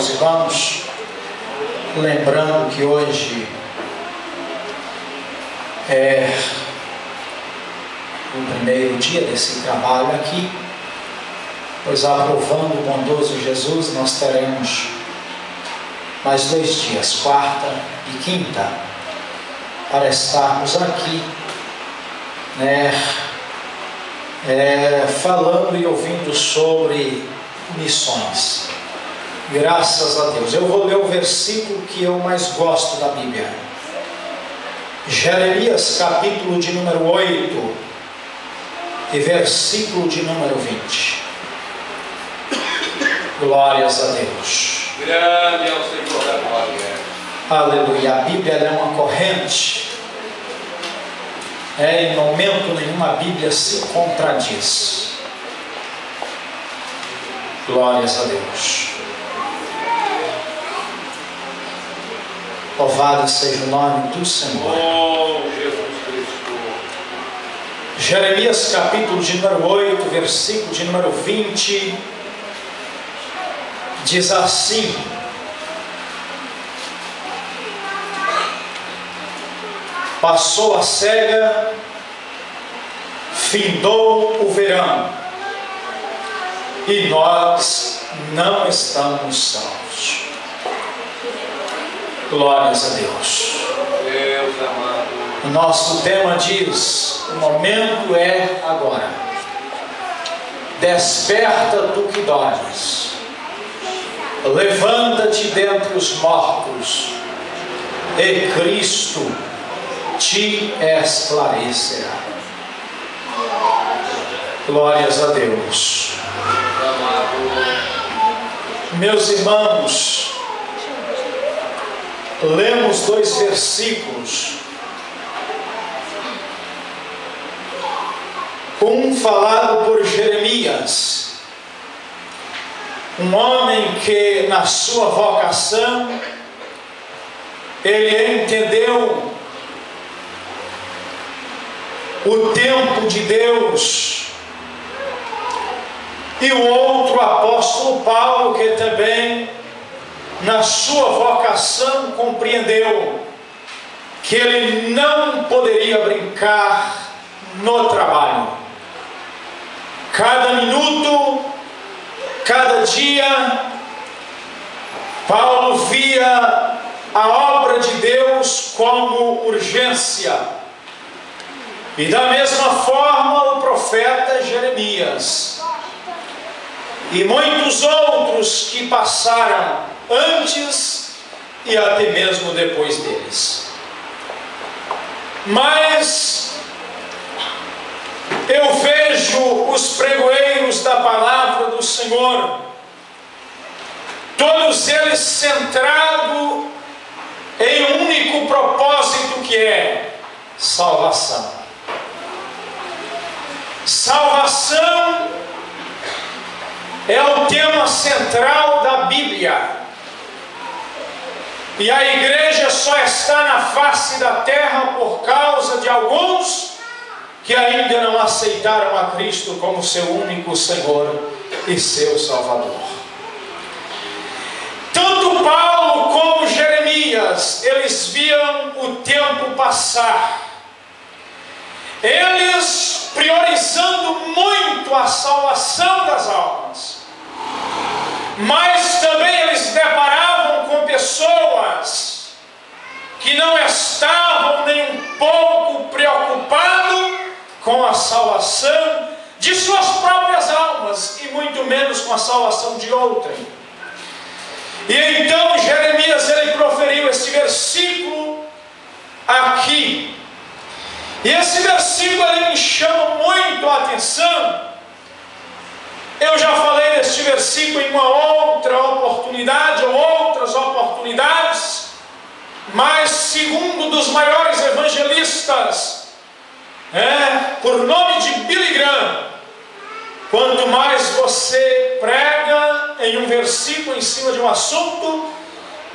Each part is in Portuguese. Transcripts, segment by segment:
meus irmãos, lembrando que hoje é o primeiro dia desse trabalho aqui, pois aprovando o bondoso Jesus, nós teremos mais 2 dias, quarta e quinta, para estarmos aqui, falando e ouvindo sobre missões. Graças a Deus. Eu vou ler o versículo que eu mais gosto da Bíblia. Jeremias, capítulo de número 8 e versículo de número 20. Glórias a Deus. Grande é o Senhor da glória. Aleluia. A Bíblia é uma corrente. Em momento nenhum a Bíblia se contradiz. Glórias a Deus. Louvado seja o nome do Senhor. Oh, Jesus Cristo. Jeremias capítulo de número 8, versículo de número 20, diz assim: passou a cega, findou o verão, e nós não estamos salvos. Glórias a Deus. Deus amado. O nosso tema diz: o momento é agora. Desperta tu que dormes, levanta-te dentre os mortos, e Cristo te esclarecerá. Glórias a Deus. Meus irmãos, lemos 2 versículos. Um falado por Jeremias, um homem que na sua vocação ele entendeu o tempo de Deus, e o outro apóstolo Paulo, que também na sua vocação compreendeu que ele não poderia brincar no trabalho. Cada minuto, cada dia, Paulo via a obra de Deus como urgência. E da mesma forma o profeta Jeremias e muitos outros que passaram antes e até mesmo depois deles. Mas eu vejo os pregoeiros da palavra do Senhor, todos eles centrados em um único propósito, que é salvação. Salvação é o tema central da Bíblia. E a igreja só está na face da terra por causa de alguns que ainda não aceitaram a Cristo como seu único Senhor e seu Salvador. Tanto Paulo como Jeremias, eles viam o tempo passar, eles priorizando muito a salvação das almas, mas também eles se deparavam com pessoas que não estavam nem um pouco preocupados com a salvação de suas próprias almas, e muito menos com a salvação de outrem. E então Jeremias, ele proferiu esse versículo aqui. E esse versículo, ele me chama muito a atenção. Eu já falei deste versículo em uma outra oportunidade, ou outras oportunidades, mas segundo um dos maiores evangelistas, por nome de Billy Graham, quanto mais você prega em um versículo em cima de um assunto,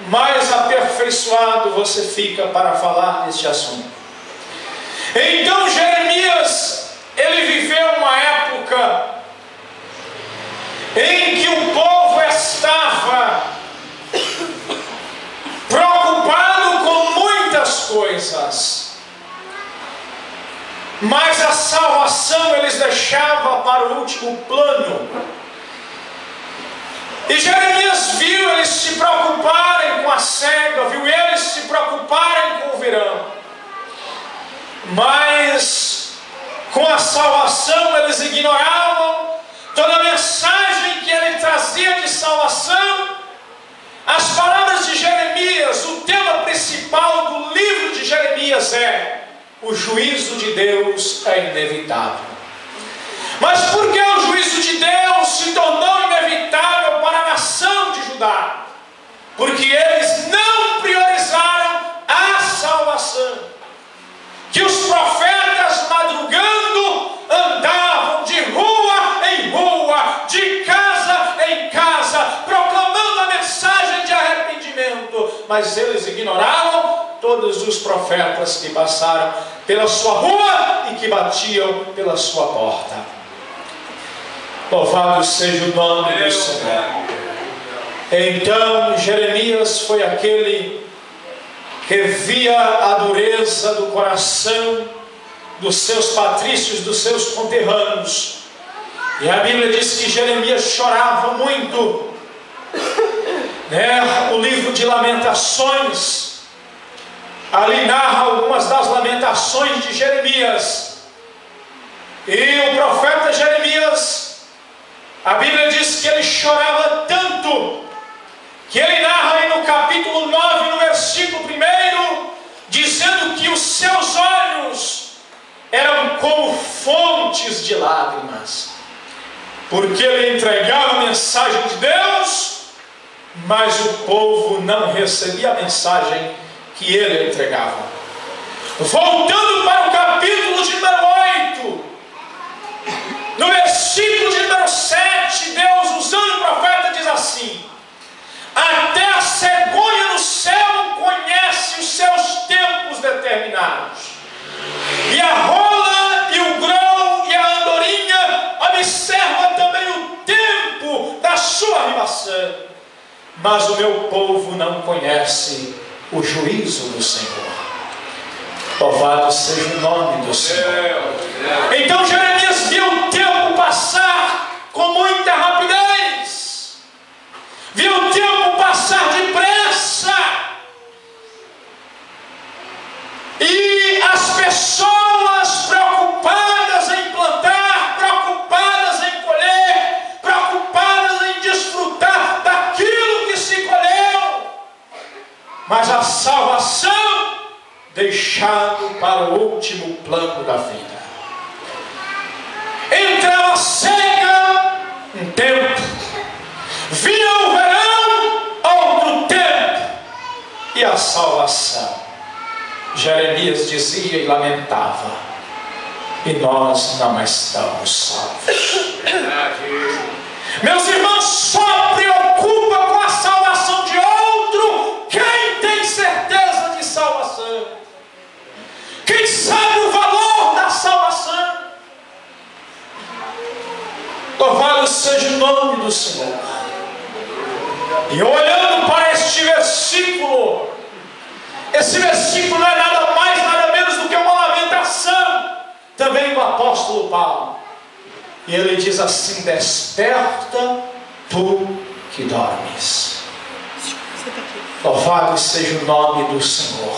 mais aperfeiçoado você fica para falar deste assunto. Então Jeremias, ele viveu uma época em que o povo estava coisas, mas a salvação eles deixavam para o último plano. E Jeremias viu eles se preocuparem com a cega, viu eles se preocuparem com o verão, mas com a salvação eles ignoravam toda a mensagem que ele trazia de salvação. As palavras de Jeremias, o tema principal do livro de Jeremias é: o juízo de Deus é inevitável. Mas por que o juízo de Deus se tornou inevitável para a nação de Judá? Porque eles não priorizaram a salvação. Que os profetas, madrugando, andavam de rua em rua, de casa em casa, proclamando a mensagem de arrependimento, mas eles ignoravam todos os profetas que passaram pela sua rua e que batiam pela sua porta. Louvado seja o nome do Senhor. Então Jeremias foi aquele que via a dureza do coração dos seus patrícios, dos seus conterrâneos. E a Bíblia diz que Jeremias chorava muito. O livro de Lamentações ali narra algumas das lamentações de Jeremias. E o profeta Jeremias, a Bíblia diz que ele chorava tanto, que ele narra aí no capítulo 9, no versículo 1, dizendo que os seus olhos eram como fontes de lágrimas, porque ele entregava a mensagem de Deus, mas o povo não recebia a mensagem que ele entregava. Voltando para o capítulo de número 8, no versículo de número 7, Deus, usando o profeta, diz assim: até a cegonha no céu conhece os seus tempos determinados, e a rola e o grão e a andorinha observa também o tempo da sua arribação, mas o meu povo não conhece o juízo do Senhor. Louvado seja o nome do Senhor. Então Jeremias viu o tempo passar com muita rapidez, viu o tempo passar depressa, e as pessoas preocupadas em plantar, preocupadas em colher, preocupadas em desfrutar daquilo que se colheu, mas a salvação deixado para o último plano da vida. Entrava a cega um tempo, vinha o verão outro tempo, e a salvação. Jeremias dizia e lamentava: e nós não estamos salvos. Meus irmãos, só preocupa com a salvação de outro quem tem certeza de salvação, quem sabe o valor da salvação. Louvado seja o nome do Senhor. E olhando para este versículo, esse versículo não é nada mais, nada menos do que uma lamentação também do apóstolo Paulo. E ele diz assim: desperta tu que dormes. Louvado seja o nome do Senhor.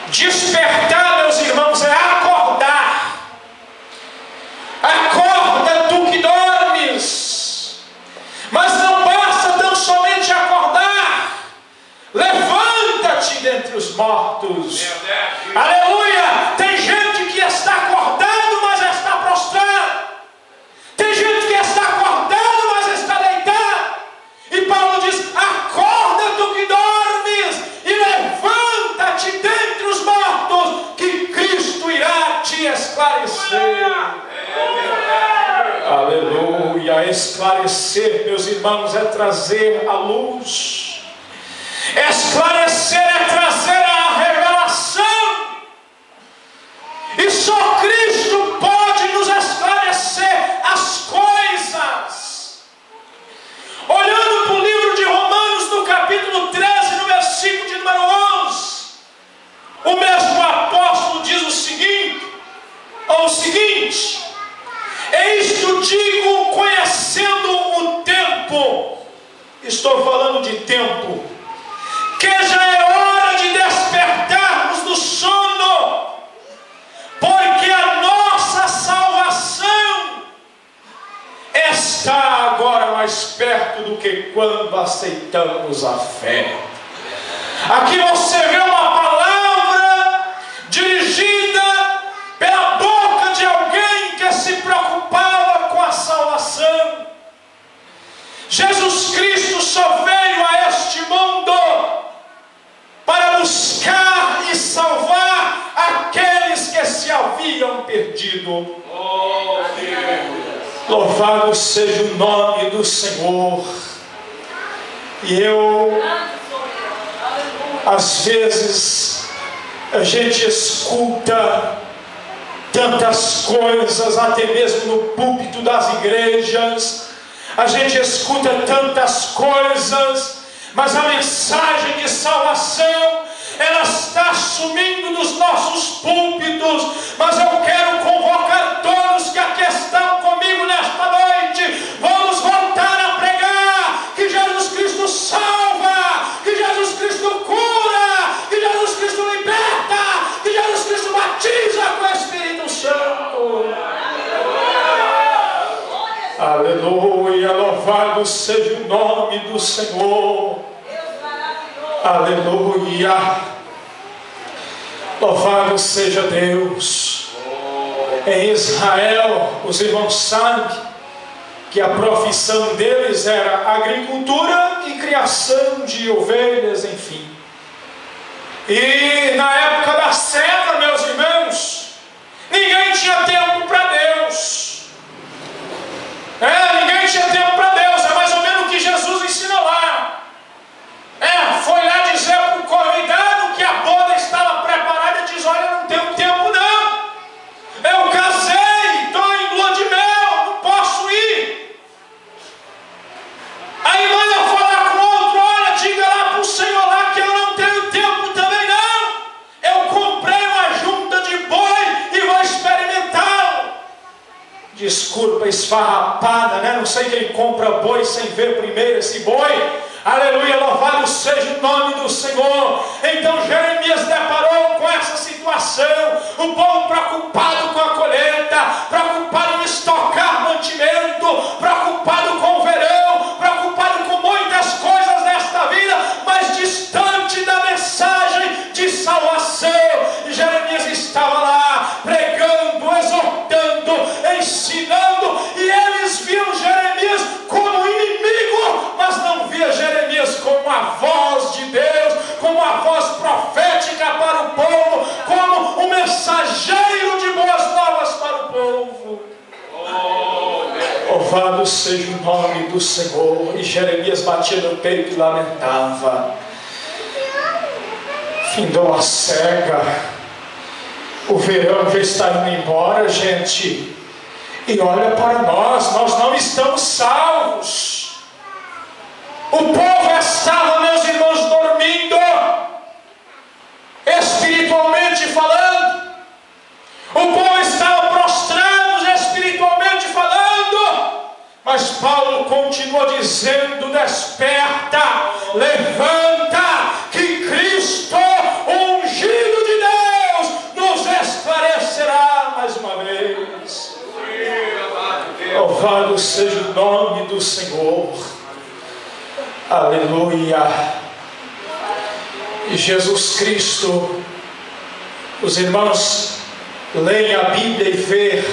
Despertar, meus irmãos, é acordar. Acorda tu que dormes. Mas não basta tão somente acordar. Levanta-te dentre os mortos. Aleluia! Tem gente que está acordado, mas está prostrado. Tem gente que está acordado, mas está deitado. E Paulo diz: acorda tu que dormes, e levanta-te dentre os mortos, que Cristo irá te esclarecer. Aleluia! Esclarecer, meus irmãos, é trazer a luz. Esclarecer é trazer a revelação. E só Cristo pode nos esclarecer as coisas. Olhando para o livro de Romanos, no capítulo 13, no versículo de número 11, o estou falando de tempo, que já é hora de despertarmos do sono, porque a nossa salvação está agora mais perto do que quando aceitamos a fé. Aqui você vê uma palavra dirigida pela boca de alguém que se preocupava com a salvação. Jesus Cristo só veio a este mundo para buscar e salvar aqueles que se haviam perdido. Louvado seja o nome do Senhor. E às vezes, a gente escuta tantas coisas, até mesmo no púlpito das igrejas, a gente escuta tantas coisas, mas a mensagem de salvação, ela está sumindo dos nossos púlpitos. Mas eu quero convocar todos que aqui estão comigo nesta noite. Vamos voltar a pregar que Jesus Cristo salva, que Jesus Cristo cura, que Jesus Cristo liberta, que Jesus Cristo batiza com o Espírito Santo. Aleluia, louvado seja o nome do Senhor. Aleluia, louvado seja Deus. Em Israel, os irmãos sabem que a profissão deles era agricultura e criação de ovelhas, enfim. E na época da seca, meus irmãos, ninguém tinha tempo para Deus. Ninguém tinha tempo para Deus. É mais ou menos o que Jesus ensina lá. Foi lá dizer para o convidado que a boda estava preparada e diz: olha, não tenho tempo não. Eu casei, estou em lua de mel, não posso ir. Aí manda falar com o outro: olha, diga lá para o Senhor lá que eu não tenho tempo também não. Eu comprei uma junta de boi e vou experimentá-lo. Desculpa, esfarrapada, né? Não sei quem compra boi sem ver primeiro esse boi. Aleluia, louvado seja o nome do Senhor. Então Jeremias deparou com essa situação. O povo preocupado com a colheita, preocupado em estocar mantimento, preocupado com o verão, preocupado com muitas coisas nesta vida, mas distante da mensagem de salvação. E Jeremias estava lá pregando, exortando, ensinando, e eles viam Jeremias como inimigo, mas não via Jeremias como a voz de Deus, como a voz profética para o povo, como um mensageiro de boas novas para o povo. Louvado seja o nome do Senhor. E Jeremias batia no peito e lamentava: findou a cega, o verão já está indo embora, gente, e olha para nós não estamos salvos. O povo estava, meus irmãos, dormindo, espiritualmente falando. O povo estava prostrado, espiritualmente falando. Mas Paulo continua dizendo: desperta, levanta, que Cristo, o ungido de Deus, nos esclarecerá mais uma vez. Louvado seja o nome do Senhor. Aleluia. E Jesus Cristo, os irmãos leem a Bíblia e vê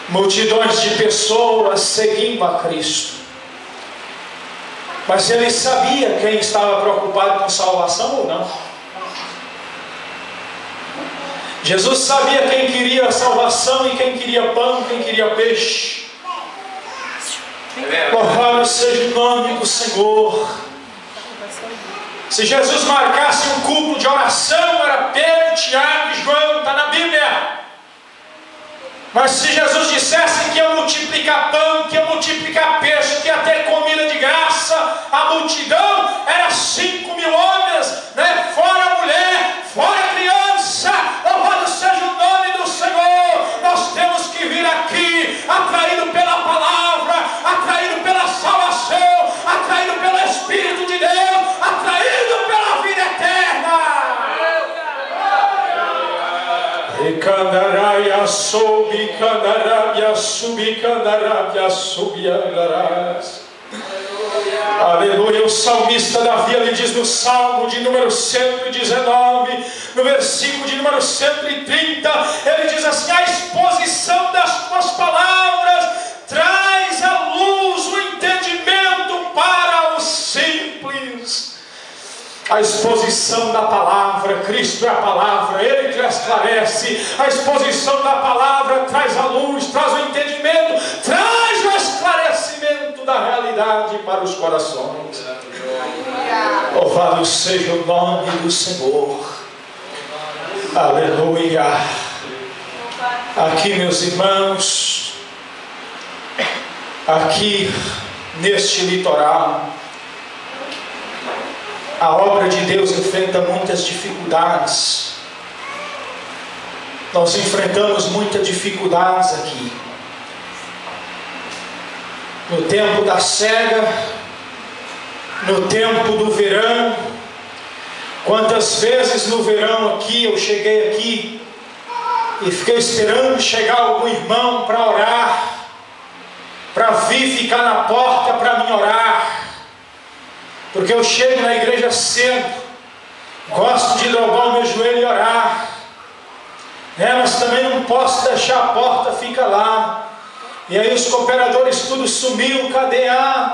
multidões de pessoas seguindo a Cristo, mas ele sabia quem estava preocupado com salvação ou não. Jesus sabia quem queria salvação e quem queria pão, quem queria peixe. Louvado seja o nome do Senhor. Se Jesus marcasse um culto de oração, era Pedro, Tiago e João, está na Bíblia. Mas se Jesus dissesse que ia multiplicar pão, que ia multiplicar peixe, que ia ter comida de graça, a multidão era 5.000 homens, né? Fora a mulher, fora a criança. Louvado seja o nome do Senhor. Nós temos que vir aqui, atraído pela palavra, atraído pela salvação, Candaraya sobi, candarabia subi, candarabia subi, andarás. Aleluia. O salmista Davi, ele diz no Salmo de número 119, no versículo de número 130, ele diz assim: a exposição das tuas palavras traz à luz o entendimento para os simples. A exposição da palavra, Cristo é a palavra, Ele que esclarece. A exposição da palavra traz a luz, traz o entendimento, traz o esclarecimento da realidade para os corações. Louvado seja o nome do Senhor. Aleluia. Aqui, meus irmãos, aqui neste litoral, a obra de Deus enfrenta muitas dificuldades. Nós enfrentamos muitas dificuldades aqui. No tempo da cega, no tempo do verão, quantas vezes no verão aqui eu cheguei aqui e fiquei esperando chegar algum irmão para orar, para vir ficar na porta para me orar. Porque eu chego na igreja cedo, gosto de dobrar o meu joelho e orar, mas também não posso deixar a porta ficar lá. E aí os cooperadores tudo sumiu, cadê?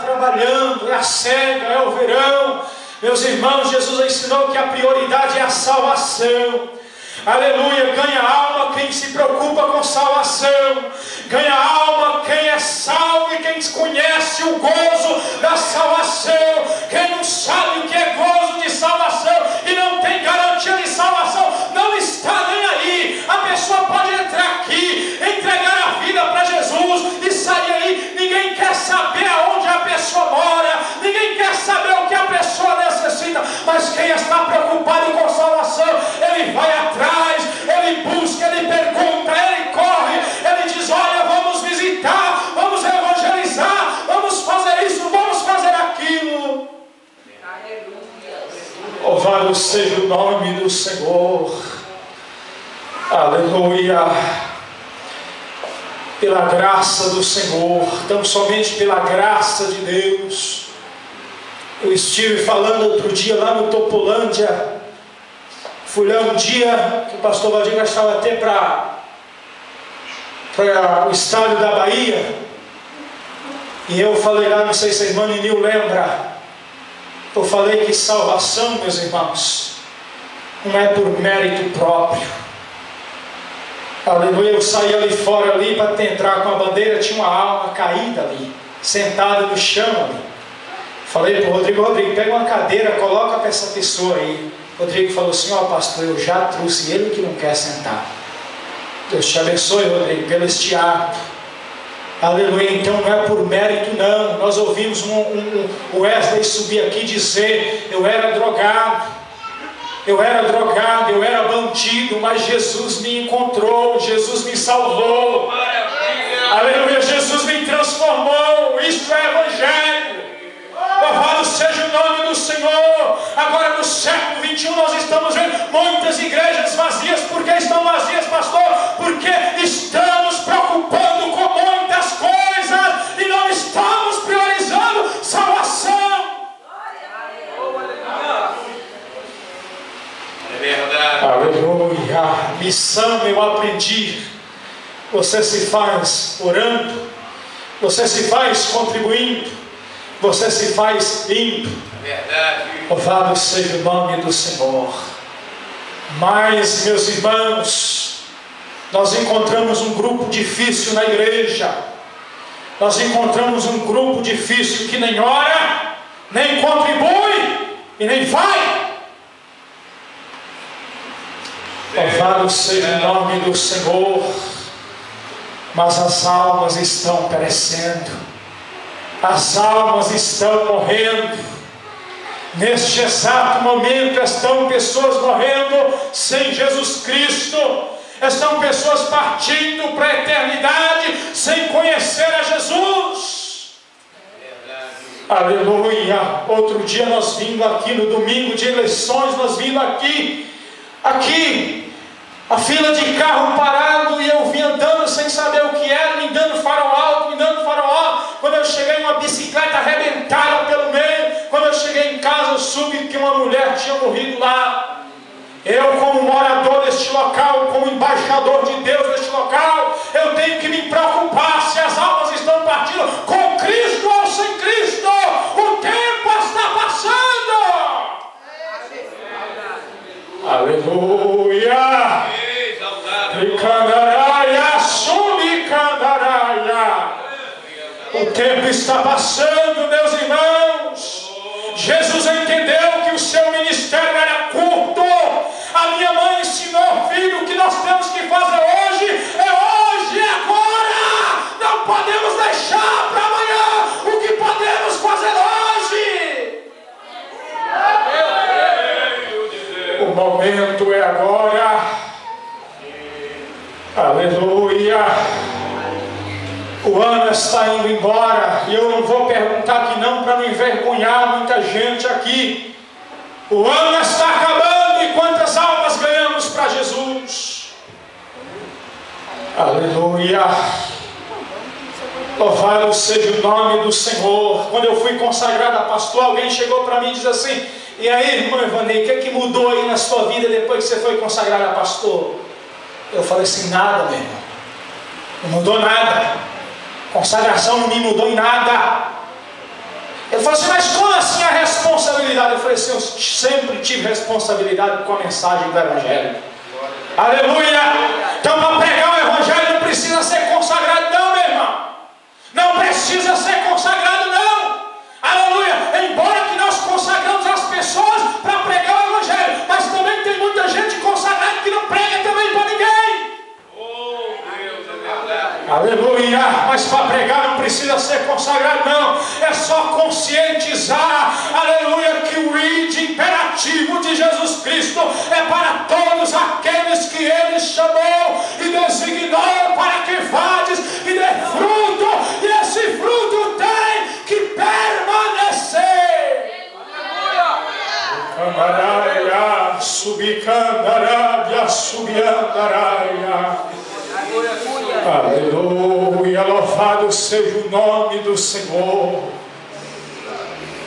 Trabalhando, é a cega, é o verão. Meus irmãos, Jesus ensinou que a prioridade é a salvação. Aleluia. Ganha alma quem se preocupa com salvação. Ganha alma quem é salvo e quem conhece o gozo da salvação. Quem não sabe o que é gozo de salvação e não tem garantia de salvação, não está nem aí. A pessoa pode entrar aqui, entregar a vida para Jesus e sair aí. Ninguém quer saber aonde a pessoa mora, ninguém quer saber o que a pessoa necessita. Mas quem está preocupado com salvação, ele vai atrás, ele busca, ele pergunta, ele corre, ele diz: olha, vamos visitar, vamos evangelizar, vamos fazer isso, vamos fazer aquilo. Louvado seja o nome do Senhor. Aleluia. Pela graça do Senhor, tão somente pela graça de Deus. Eu estive falando outro dia lá no Topolândia. Fui lá um dia que o pastor Valdir gastava até para o estádio da Bahia. E eu falei lá, não sei se a irmã Ninil lembra, eu falei que salvação, meus irmãos, não é por mérito próprio. Aleluia. Eu saí ali fora ali para entrar com a bandeira, tinha uma alma caída ali, sentada no chão ali. Falei para o Rodrigo: Rodrigo, pega uma cadeira, coloca para essa pessoa aí. Rodrigo falou assim: ó pastor, eu já trouxe ele que não quer sentar. Deus te abençoe, Rodrigo, pelo este ato. Aleluia. Então não é por mérito não. Nós ouvimos o Wesley subir aqui dizer: eu era drogado, eu era bandido, mas Jesus me encontrou, Jesus me salvou. Aleluia. Jesus me transformou. Isto é evangelho. Louvado seja o nome do Senhor. Agora no século 21 nós estamos vendo muitas igrejas vazias. Por que estão vazias, pastor? Porque estamos preocupando com muitas coisas e não estamos priorizando salvação. É verdade. Aleluia. Missão eu aprendi. Você se faz orando, você se faz contribuindo, você se faz indo. Verdade. Louvado seja o nome do Senhor. Mas, meus irmãos, nós encontramos um grupo difícil na igreja. Nós encontramos um grupo difícil que nem ora, nem contribui e nem vai. Louvado seja o nome do Senhor. Mas as almas estão perecendo. As almas estão morrendo. Neste exato momento estão pessoas morrendo sem Jesus Cristo. Estão pessoas partindo para a eternidade sem conhecer a Jesus. Aleluia. Outro dia nós vimos aqui no domingo de eleições, nós vimos aqui A fila de carro parado e eu vim andando sem saber o que era, me dando farol alto, me dando farol alto. Quando eu cheguei, uma bicicleta arrebentada pelo meio. Quando eu cheguei em casa, eu soube que uma mulher tinha morrido lá. Eu, como morador deste local, como embaixador de Deus neste local, eu tenho que me preocupar se as almas estão partindo com Cristo ou sem Cristo. O tempo está passando. Aleluia. O tempo está passando, meus irmãos. Jesus entendeu que o seu ministério era curto. A minha mãe ensinou, filho, o que nós temos que fazer hoje é hoje, é agora. Não podemos deixar para amanhã o que podemos fazer hoje. O momento é agora. Aleluia. O ano está indo embora e eu não vou perguntar que não, para não envergonhar muita gente aqui. O ano está acabando e quantas almas ganhamos para Jesus? Aleluia. Louvado seja o nome do Senhor. Quando eu fui consagrado a pastor, alguém chegou para mim e disse assim: e aí, irmão Ivanei, o que é que mudou aí na sua vida depois que você foi consagrado a pastor? Eu falei assim: nada, meu irmão. Não mudou nada. Consagração não me mudou em nada. Ele falou assim: mas como assim a responsabilidade? Eu falei assim: eu sempre tive responsabilidade com a mensagem do Evangelho. Aleluia. Então, para pregar o Evangelho não precisa ser consagrado não, meu irmão. Não precisa ser consagrado não. Aleluia. Embora que nós consagramos as pessoas para pregar o Evangelho, mas também tem muita gente consagrada que não prega também para ninguém. Aleluia. Mas para pregar não precisa ser consagrado não. É só conscientizar, aleluia, que o id imperativo de Jesus Cristo é para todos aqueles que Ele chamou e designou para que vades e dê fruto. E esse fruto tem que permanecer. Aleluia. Subicandarábia, subiandarábia. Aleluia, louvado seja o nome do Senhor.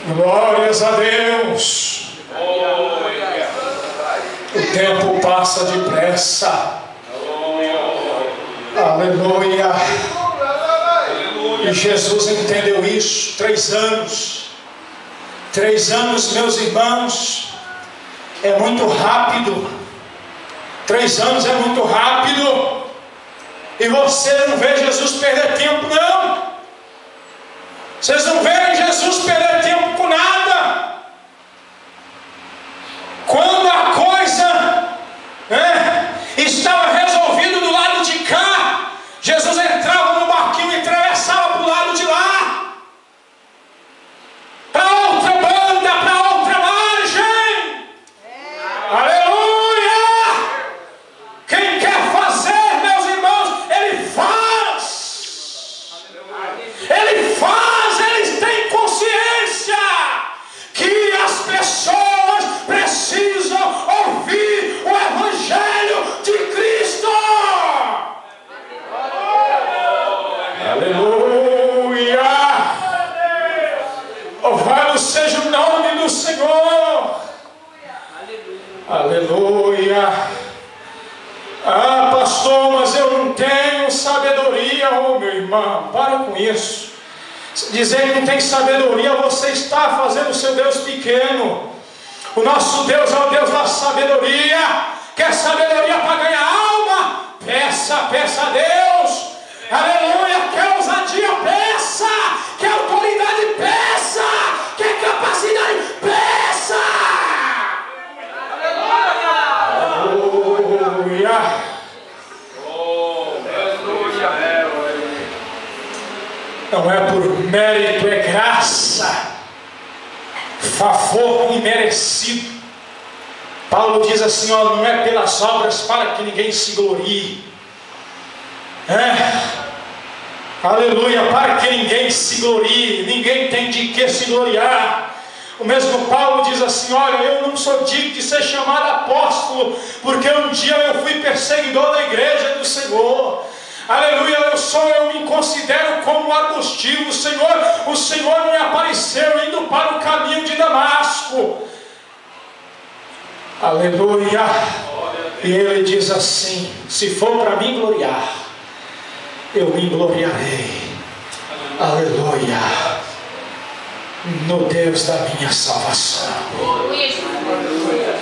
Glórias a Deus. O tempo passa depressa. Aleluia. E Jesus entendeu isso. 3 anos. 3 anos, meus irmãos, é muito rápido. 3 anos é muito rápido. E você não vê Jesus perder tempo, não. Vocês não veem Jesus perder tempo com nada. Quando a coisa estava resolvida do lado de cá, Jesus entrava no barquinho e atravessava para o lado de lá, para outra banda, para outra margem. Aleluia! Quem quer fazer, meus irmãos, ele faz. Ele faz, eles têm consciência que as pessoas precisam ouvir o Evangelho de Cristo. Aleluia! Louvado seja o nome do Senhor. Aleluia! Ah, pastor, mas eu não tenho sabedoria. Oh, meu irmão, para com isso. Dizer que não tem sabedoria, você está fazendo o seu Deus pequeno. O nosso Deus é o Deus da sabedoria. Quer sabedoria para ganhar alma? Peça, peça a Deus. Aleluia. Quer ousadia? Peça. Quer autoridade? Peça. Quer capacidade? Peça. Aleluia. Não é por mérito, é graça, favor imerecido. Paulo diz assim: ó, não é pelas obras para que ninguém se glorie. Aleluia, para que ninguém se glorie. Ninguém tem de que se gloriar. O mesmo Paulo diz assim: olha, eu não sou digno de ser chamado apóstolo, porque um dia eu fui perseguidor da igreja do Senhor. Aleluia, eu me considero como arbustivo. O Senhor me apareceu indo para o caminho de Damasco. Aleluia. E ele diz assim: se for para mim gloriar, eu me gloriarei. Aleluia. No Deus da minha salvação.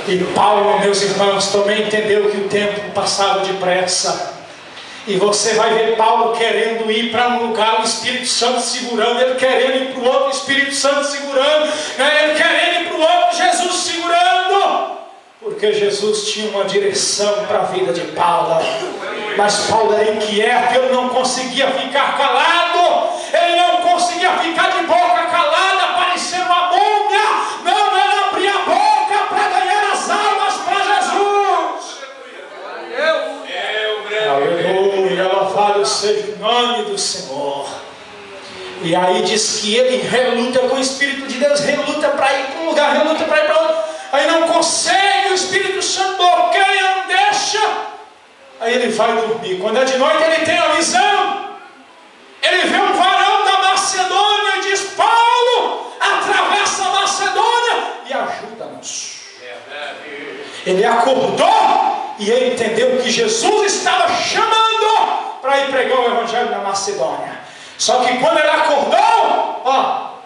E Paulo, meus irmãos, também entendeu que o tempo passava depressa. E você vai ver Paulo querendo ir para um lugar, o Espírito Santo segurando, ele querendo ir para o outro, o Espírito Santo segurando, ele querendo ir para o outro, Jesus segurando. Porque Jesus tinha uma direção para a vida de Paulo. Mas Paulo era inquieto, ele não conseguia ficar calado, ele não conseguia ficar de boca calada, parecendo uma múmia. Não, ele abria a boca para ganhar as almas para Jesus. Aleluia, louvado seja o nome do Senhor. E aí diz que ele reluta com o Espírito de Deus, reluta para ir para um lugar, reluta para ir para outro. Aí não consegue, o Espírito Santo bloqueia, não deixa. Aí ele vai dormir. Quando é de noite ele tem a visão. Ele vê um varão da Macedônia e diz: Paulo, atravessa a Macedônia e ajuda-nos. Ele acordou e ele entendeu que Jesus estava chamando para ir pregar o Evangelho na Macedônia. Só que quando ele acordou,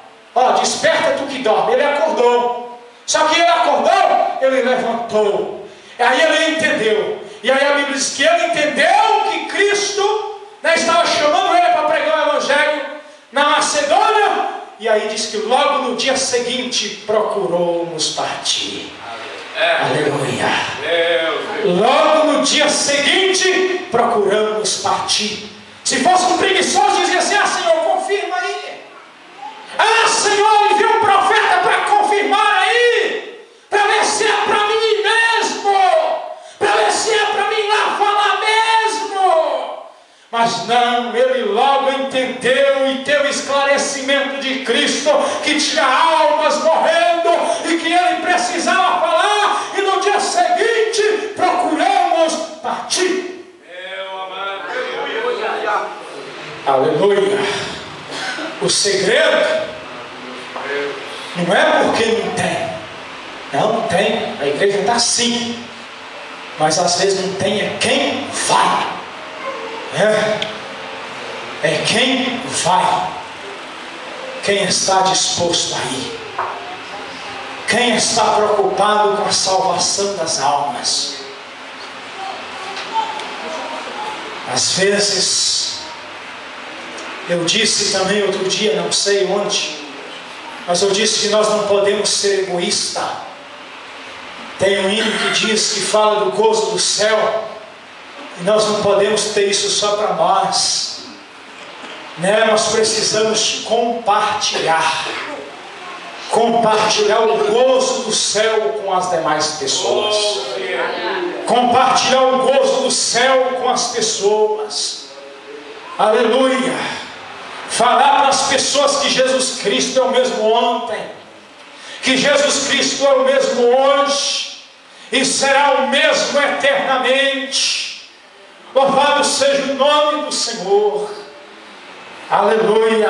desperta tu que dorme. Ele acordou. Só que ele acordou, ele levantou. Aí ele entendeu. E aí a Bíblia diz que ele entendeu que Cristo estava chamando ele para pregar o Evangelho na Macedônia. E aí diz que logo no dia seguinte procurou-nos partir. Aleluia. Logo no dia seguinte procuramos partir. Se fosse um preguiçoso, dizia assim: Senhor, confirma aí. Senhor, envia um profeta para confirmar aí, para ver se é para mim mesmo, para ver se é para mim lá falar mesmo. Mas não, ele logo entendeu e teve o esclarecimento de Cristo, que tinha almas morrendo e que ele precisava falar. E no dia seguinte procuramos partir. Aleluia. O segredo não é porque não tem. Não tem. A igreja está assim. Mas às vezes não tem, é quem vai. É quem vai. Quem está disposto a ir. Quem está preocupado com a salvação das almas. Às vezes, eu disse também outro dia, não sei onde, mas eu disse que nós não podemos ser egoístas. Tem um hino que diz, que fala do gozo do céu, e nós não podemos ter isso só para nós, nós precisamos compartilhar o gozo do céu com as demais pessoas, compartilhar o gozo do céu com as pessoas. Aleluia. Falar para as pessoas que Jesus Cristo é o mesmo ontem, que Jesus Cristo é o mesmo hoje e será o mesmo eternamente. Louvado seja o nome do Senhor. Aleluia.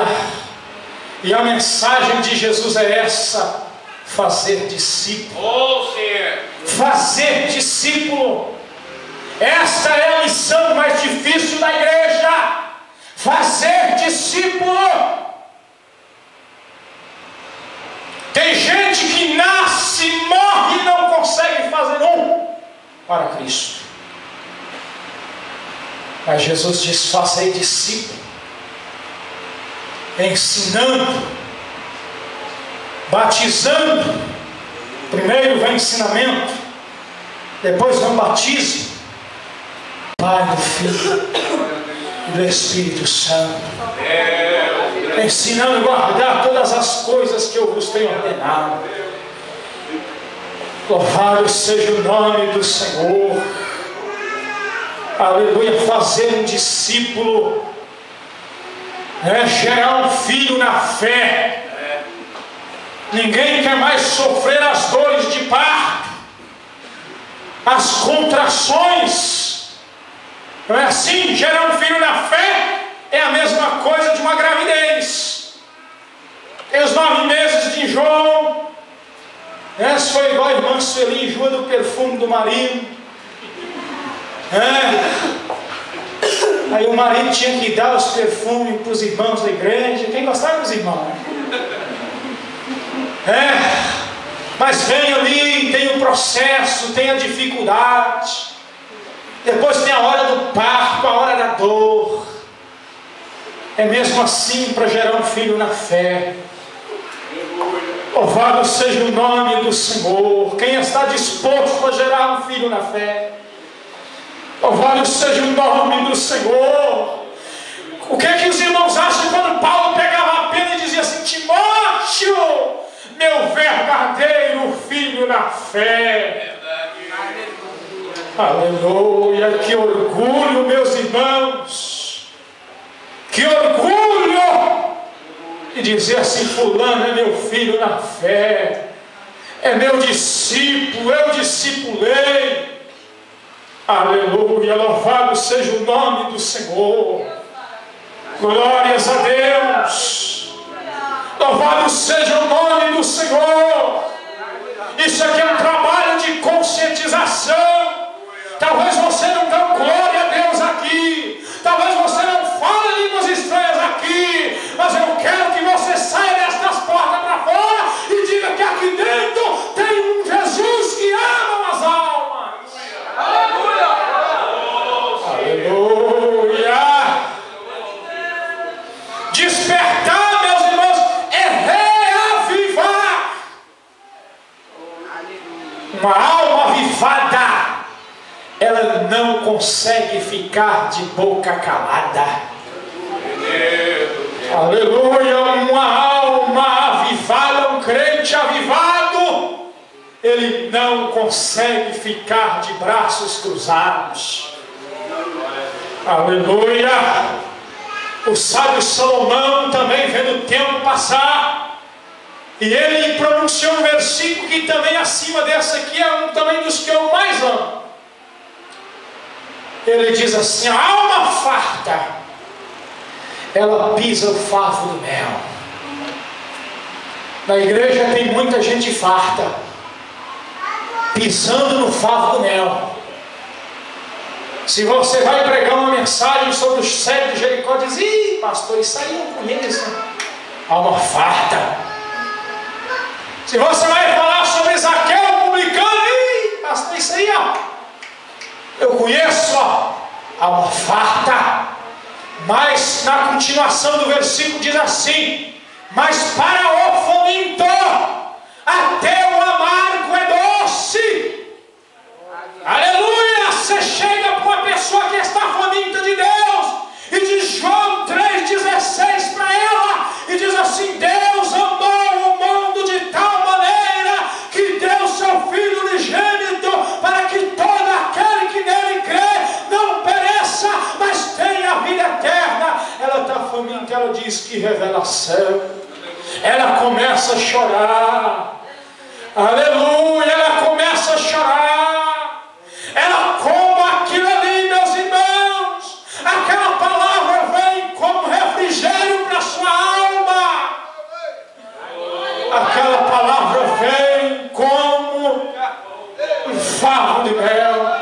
E a mensagem de Jesus é essa: fazer discípulo. Fazer discípulo. Esta é a missão mais difícil da igreja. Fazer discípulo. Tem gente que nasce, morre e não consegue fazer um para Cristo. Mas Jesus diz: fazer discípulo, ensinando, batizando. Primeiro vem o ensinamento, depois vem o batismo. Pai, do Filho e do Espírito Santo, ensinando a guardar todas as coisas que eu vos tenho ordenado. Louvado seja o nome do Senhor. Aleluia. Fazer um discípulo, gerar um filho na fé, Ninguém quer mais sofrer as dores de parto, as contrações. Não é assim? Gerar um filho na fé é a mesma coisa de uma gravidez. Tem os 9 meses de enjoo. Se foi igual a irmã Sueli, enjoa do perfume do marido. Aí o marido tinha que dar os perfumes para os irmãos da igreja. Quem gostava dos irmãos? Mas vem ali, tem o processo, tem a dificuldade. Depois tem a hora do parto, a hora da dor. É mesmo assim para gerar um filho na fé. Louvado seja o nome do Senhor. Quem está disposto a gerar um filho na fé? Louvado seja o nome do Senhor. O que é que os irmãos acham quando Paulo pegava a pena e dizia assim: Timóteo, meu verdadeiro filho na fé? Aleluia, que orgulho, meus irmãos. Que orgulho de dizer assim: fulano é meu filho na fé, é meu discípulo, eu discipulei. Aleluia, louvado seja o nome do Senhor. Glórias a Deus. Louvado seja o nome do Senhor. Isso aqui é um trabalho de conscientização. Talvez você não dê glória a Deus aqui, talvez você não fale línguas estranhas aqui, mas eu quero que você saia destas portas para fora e diga que aqui dentro tem um Jesus que ama as almas. Aleluia! Aleluia! Despertar, meus irmãos, é reavivar. Uma alma avivada, ela não consegue ficar de boca calada. Aleluia! Uma alma avivada, um crente avivado, ele não consegue ficar de braços cruzados. Aleluia! O sábio Salomão também vendo o tempo passar, e ele pronunciou um versículo que também acima dessa aqui é um também dos que eu mais amo. Ele diz assim: a alma farta, ela pisa o favo do mel. Na igreja tem muita gente farta, pisando no favo do mel. Se você vai pregar uma mensagem sobre os 7 de Jericó, diz: ih, pastor, isso aí eu conheço. Alma farta. Se você vai falar sobre Zaqueu publicano, ih, pastor, isso aí, eu conheço, alma farta. Mas na continuação do versículo diz assim: mas para o faminto até o amargo é doce. Aleluia! Você chega para uma pessoa que está faminta de Deus e diz João 3,16 para ela, e diz assim: Deus amou o mundo de tal maneira que deu seu Filho unigênito, para que todo aquele que nele crê não pereça, mas tenha a vida eterna. Ela está faminta, ela diz: que revelação. Ela começa a chorar. Aleluia, ela começa a chorar. Ela come aquilo ali, meus irmãos. Aquela palavra vem como refrigério para a sua alma. Aquela palavra vem como um favo de mel.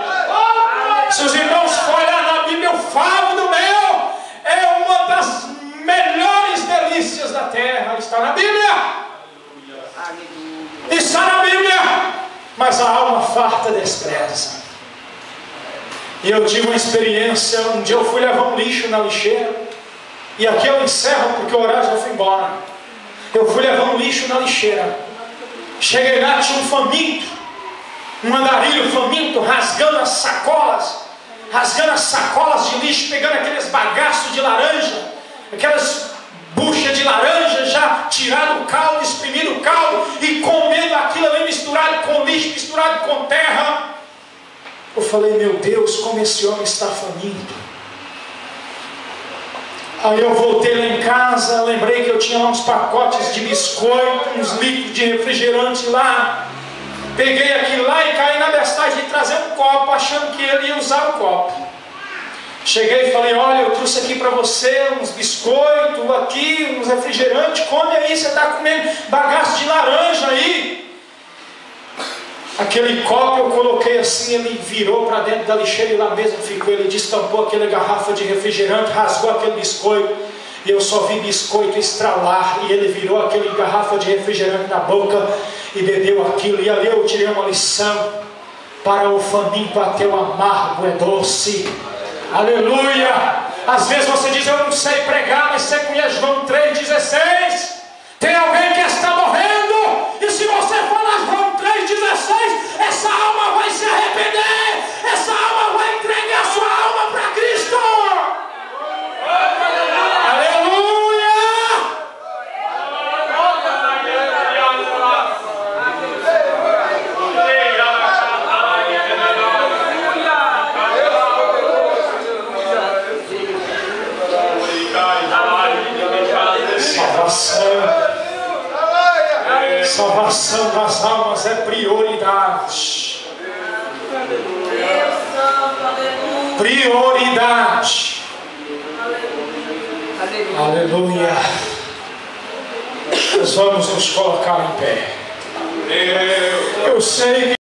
Se os irmãos forem olhar na Bíblia, o favo do mel é uma das melhores delícias da terra. Está na Bíblia. Está na Bíblia. Mas a alma farta despreza. E eu tive uma experiência. Um dia eu fui levar um lixo na lixeira, e aqui eu encerro porque o horário já foi embora. Eu fui levar um lixo na lixeira. Cheguei lá, tinha um faminto, um andarilho faminto, rasgando as sacolas de lixo, pegando aqueles bagaços de laranja, aquelas buchas de laranja, já tirado o caldo, exprimido o caldo e comendo aquilo ali misturado com lixo, misturado com terra. Eu falei: meu Deus, como esse homem está faminto. Aí eu voltei lá em casa, lembrei que eu tinha lá uns pacotes de biscoito, uns litros de refrigerante lá. Peguei aquilo lá e caí na bestagem de trazer um copo, achando que ele ia usar o copo. Cheguei e falei: olha, eu trouxe aqui para você uns biscoitos aqui, uns refrigerantes, come aí, você está comendo bagaço de laranja aí. Aquele copo eu coloquei assim, ele virou para dentro da lixeira e lá mesmo ficou. Ele destampou aquela garrafa de refrigerante, rasgou aquele biscoito, e eu só vi biscoito estralar. E ele virou aquele garrafa de refrigerante na boca e bebeu aquilo. E ali eu tirei uma lição: para o faminto até o amargo é doce. Aleluia! Às vezes você diz: eu não sei pregar, mas você conhece João 3,16? Tem alguém que está morrendo, e se você falar João 3,16, essa alma vai se arrepender, essa alma vai entregar sua alma para Cristo. Aleluia! Salvação das almas é prioridade. Prioridade. Aleluia. Nós vamos nos colocar em pé. Eu sei que